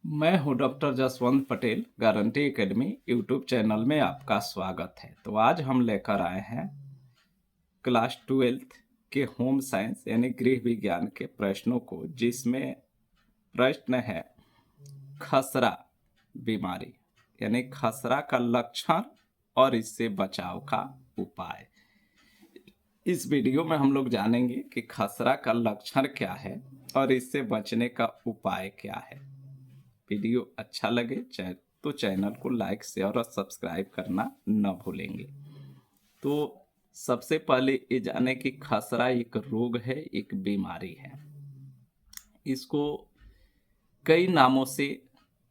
मैं हूं doctor Jaswant Patel. Guarantee academy YouTube channel में आपका स्वागत है। तो आज हम लेकर आए हैं क्लास 12th के होम साइंस यानी गृह विज्ञान के प्रश्नों को, जिसमें प्रश्न है खसरा बीमारी यानी खसरा का लक्षण और इससे बचाव का उपाय। इस वीडियो में हम लोग जानेंगे कि खसरा का लक्षण क्या है और इससे बचने का उपाय क्या है। वीडियो अच्छा लगे तो चैनल को लाइक शेयर और सब्सक्राइब करना न भूलेंगे। तो सबसे पहले ये जाने कि खसरा एक रोग है, एक बीमारी है। इसको कई नामों से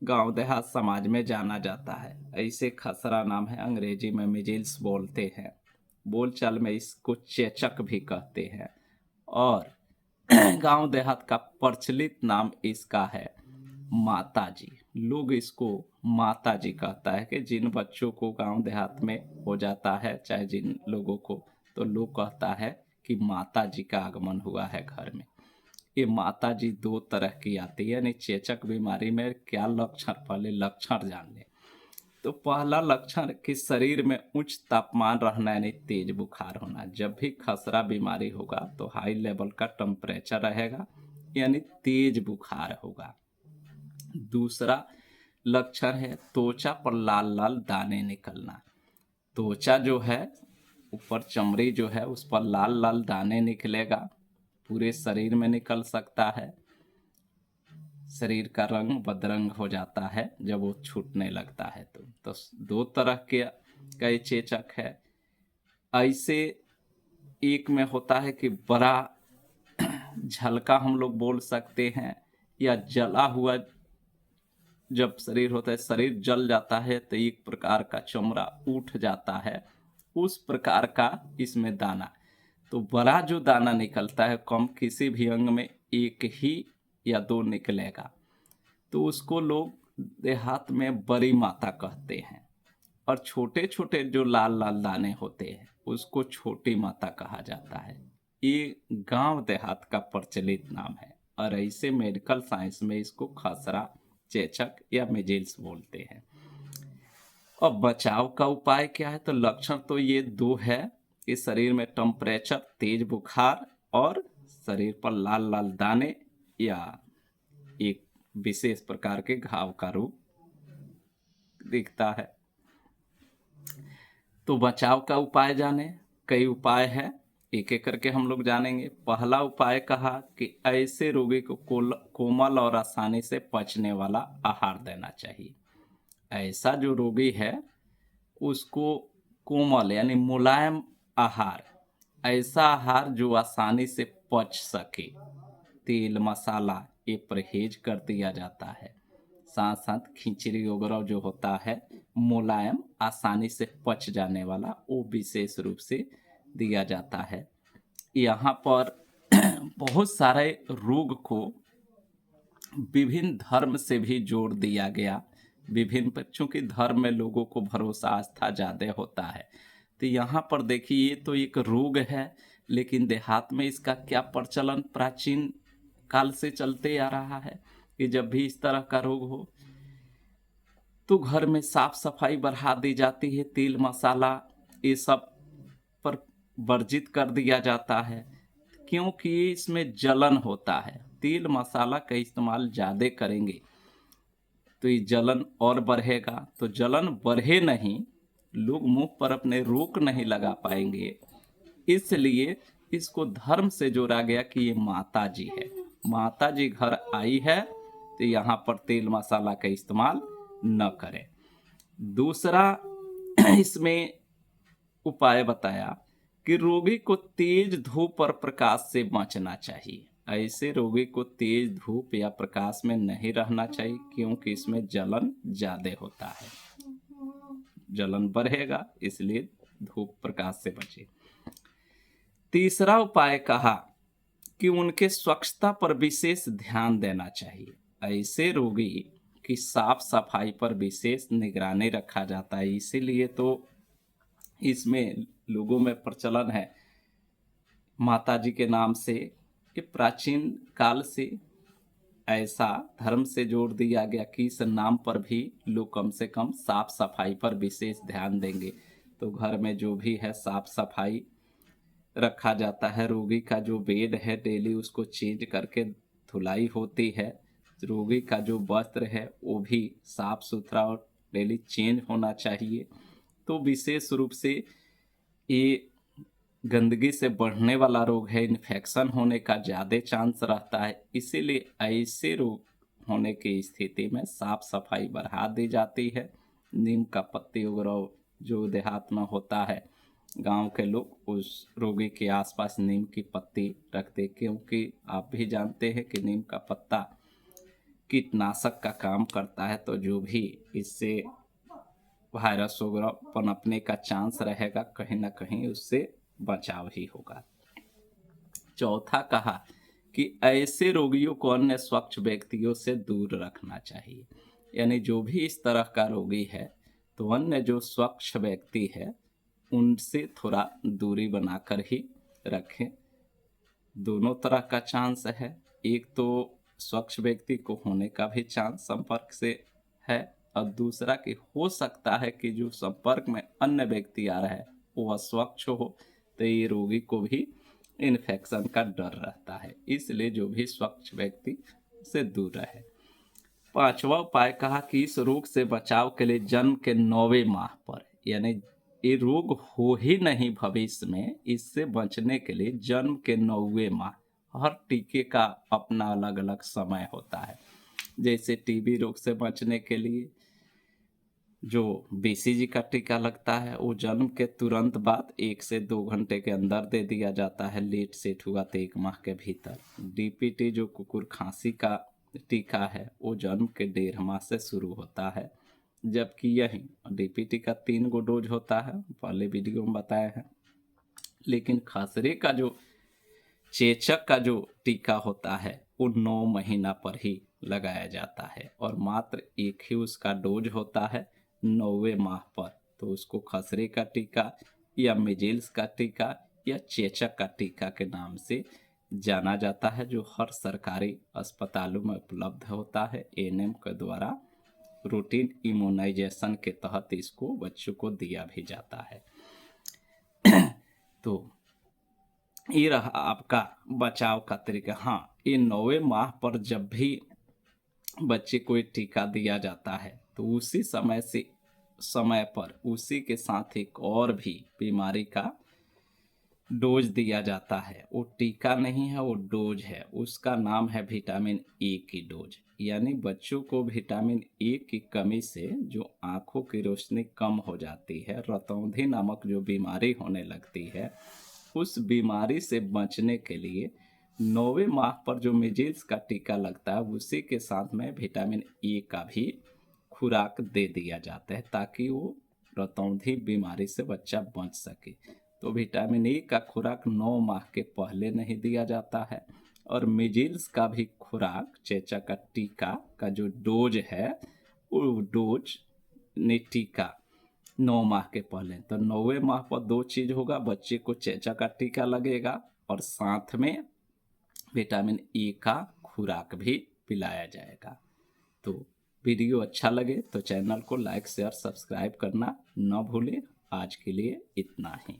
गांव देहात समाज में जाना जाता है। ऐसे खसरा नाम है, अंग्रेजी में मिजिल्स बोलते हैं, बोलचाल में इसको चेचक भी कहते हैं, और गांव देहात का प्रचलित नाम इसका है माताजी। लोग इसको माताजी कहता है कि जिन बच्चों को गांव देहात में हो जाता है, चाहे जिन लोगों को, तो लोग कहता है कि माताजी का आगमन हुआ है घर में। ये माताजी दो तरह की आती है। यानी चेचक बीमारी में क्या लक्षण, पहले लक्षण जान लें। तो पहला लक्षण कि शरीर में उच्च तापमान रहना यानी तेज बुखार होना। जब भी खसरा बीमारी होगा तो हाई लेवल का टेम्परेचर रहेगा यानी तेज बुखार होगा। दूसरा लक्षण है त्वचा पर लाल लाल दाने निकलना। त्वचा जो है, ऊपर चमड़ी जो है, उस पर लाल लाल दाने निकलेगा। पूरे शरीर में निकल सकता है। शरीर का रंग बदरंग हो जाता है जब वो छूटने लगता है। तो दो तरह के कई चेचक है। ऐसे एक में होता है कि बड़ा झलका हम लोग बोल सकते हैं, या जला हुआ जब शरीर होता है, शरीर जल जाता है तो एक प्रकार का चमड़ा उठ जाता है, उस प्रकार का इसमें दाना। तो बड़ा जो दाना निकलता है, कम किसी भी अंग में एक ही या दो निकलेगा, तो उसको लोग देहात में बड़ी माता कहते हैं। और छोटे छोटे जो लाल लाल दाने होते हैं उसको छोटी माता कहा जाता है। ये गांव देहात का प्रचलित नाम है, और ऐसे मेडिकल साइंस में इसको खसरा, चेचक या मिजिल्स बोलते हैं। और बचाव का उपाय क्या है? तो लक्षण तो ये दो है कि शरीर में टेम्परेचर, तेज बुखार और शरीर पर लाल लाल दाने या एक विशेष प्रकार के घाव का रूप दिखता है। तो बचाव का उपाय जाने, कई उपाय है, एक एक करके हम लोग जानेंगे। पहला उपाय कहा कि ऐसे रोगी को कोमल और आसानी से पचने वाला आहार देना चाहिए। ऐसा जो रोगी है उसको कोमल यानी मुलायम आहार, ऐसा आहार जो आसानी से पच सके। तेल मसाला ये परहेज कर दिया जाता है। साथ साथ खिचड़ी वगैरह जो होता है मुलायम, आसानी से पच जाने वाला, वो विशेष रूप से दिया जाता है। यहाँ पर बहुत सारे रोग को विभिन्न धर्म से भी जोड़ दिया गया। विभिन्न बच्चों के धर्म में लोगों को भरोसा, आस्था ज़्यादा होता है। तो यहाँ पर देखिए, ये तो एक रोग है, लेकिन देहात में इसका क्या प्रचलन प्राचीन काल से चलते आ रहा है कि जब भी इस तरह का रोग हो तो घर में साफ सफाई बढ़ा दी जाती है। तेल मसाला ये सब पर वर्जित कर दिया जाता है, क्योंकि इसमें जलन होता है। तेल मसाला का इस्तेमाल ज़्यादा करेंगे तो ये जलन और बढ़ेगा। तो जलन बढ़े नहीं, लोग मुंह पर अपने रोक नहीं लगा पाएंगे। इसलिए इसको धर्म से जोड़ा गया कि ये माता जी है, माता जी घर आई है, तो यहाँ पर तेल मसाला का इस्तेमाल न करें। दूसरा इसमें उपाय बताया कि रोगी को तेज धूप और प्रकाश से बचना चाहिए। ऐसे रोगी को तेज धूप या प्रकाश में नहीं रहना चाहिए, क्योंकि इसमें जलन ज्यादा होता है, जलन बढ़ेगा, इसलिए धूप प्रकाश से बचे। तीसरा उपाय कहा कि उनके स्वच्छता पर विशेष ध्यान देना चाहिए। ऐसे रोगी की साफ सफाई पर विशेष निगरानी रखा जाता है। इसीलिए तो इसमें लोगों में प्रचलन है माता जी के नाम से। ये प्राचीन काल से ऐसा धर्म से जोड़ दिया गया कि इस नाम पर भी लोग कम से कम साफ सफाई पर विशेष ध्यान देंगे। तो घर में जो भी है साफ सफाई रखा जाता है। रोगी का जो बेड है डेली उसको चेंज करके धुलाई होती है। रोगी का जो वस्त्र है वो भी साफ सुथरा और डेली चेंज होना चाहिए। तो विशेष रूप से ये गंदगी से बढ़ने वाला रोग है, इन्फेक्शन होने का ज़्यादा चांस रहता है। इसीलिए ऐसे रोग होने की स्थिति में साफ सफाई बढ़ा दी जाती है। नीम का पत्ती वगैरह जो देहात में होता है, गांव के लोग उस रोगी के आसपास नीम की पत्ती रखते, क्योंकि आप भी जानते हैं कि नीम का पत्ता कीटनाशक का काम करता है। तो जो भी इससे वायरस वगैरह पनपने का चांस रहेगा, कहीं ना कहीं उससे बचाव ही होगा। चौथा कहा कि ऐसे रोगियों को अन्य स्वच्छ व्यक्तियों से दूर रखना चाहिए। यानी जो भी इस तरह का रोगी है तो अन्य जो स्वच्छ व्यक्ति है उनसे थोड़ा दूरी बनाकर ही रखें। दोनों तरह का चांस है। एक तो स्वच्छ व्यक्ति को होने का भी चांस संपर्क से है, और दूसरा कि हो सकता है कि जो संपर्क में अन्य व्यक्ति आ रहा है वो अस्वच्छ हो, तो ये रोगी को भी इन्फेक्शन का डर रहता है। इसलिए जो भी स्वच्छ व्यक्ति से दूर रहे। पांचवा उपाय कहा कि इस रोग से बचाव के लिए जन्म के 9वें माह पर, यानी ये रोग हो ही नहीं भविष्य में, इससे बचने के लिए जन्म के 9वें माह हर टीके का अपना अलग अलग समय होता है। जैसे टीबी रोग से बचने के लिए जो बीसीजी का टीका लगता है वो जन्म के तुरंत बाद 1 से 2 घंटे के अंदर दे दिया जाता है। लेट सेट हुआ तो 1 माह के भीतर। डीपीटी जो कुकुर खांसी का टीका है वो जन्म के 1.5 माह से शुरू होता है। जबकि यही डीपीटी का 3 गो डोज होता है, पहले वीडियो में बताया है। लेकिन खसरे का जो चेचक का जो टीका होता है वो 9 महीना पर ही लगाया जाता है, और मात्र एक ही उसका डोज होता है 9वें माह पर। तो उसको खसरे का टीका या मिजिल्स का टीका या चेचक का टीका के नाम से जाना जाता है, जो हर सरकारी अस्पतालों में उपलब्ध होता है। एएनएम के द्वारा रूटीन इम्यूनाइजेशन के तहत इसको बच्चों को दिया भी जाता है। तो ये रहा आपका बचाव का तरीका। हाँ, ये 9वें माह पर जब भी बच्चे को टीका दिया जाता है तो उसी समय पर उसी के साथ एक और भी बीमारी का डोज दिया जाता है। वो टीका नहीं है, वो डोज है। उसका नाम है विटामिन ए की डोज। यानी बच्चों को विटामिन ए की कमी से जो आंखों की रोशनी कम हो जाती है, रतौंधी नामक जो बीमारी होने लगती है, उस बीमारी से बचने के लिए 9वें माह पर जो मिजिल्स का टीका लगता है उसी के साथ में विटामिन ए का भी खुराक दे दिया जाता है, ताकि वो रतौंधी बीमारी से बच्चा बच सके। तो विटामिन ए का खुराक 9 माह के पहले नहीं दिया जाता है, और मिजिल्स का भी खुराक, चेचक का टीका का जो डोज है वो डोज ने टीका 9 माह के पहले। तो 9वें माह पर 2 चीज होगा, बच्चे को चेचक का टीका लगेगा और साथ में विटामिन ए का खुराक भी पिलाया जाएगा। तो वीडियो अच्छा लगे तो चैनल को लाइक शेयर सब्सक्राइब करना न भूलें। आज के लिए इतना ही।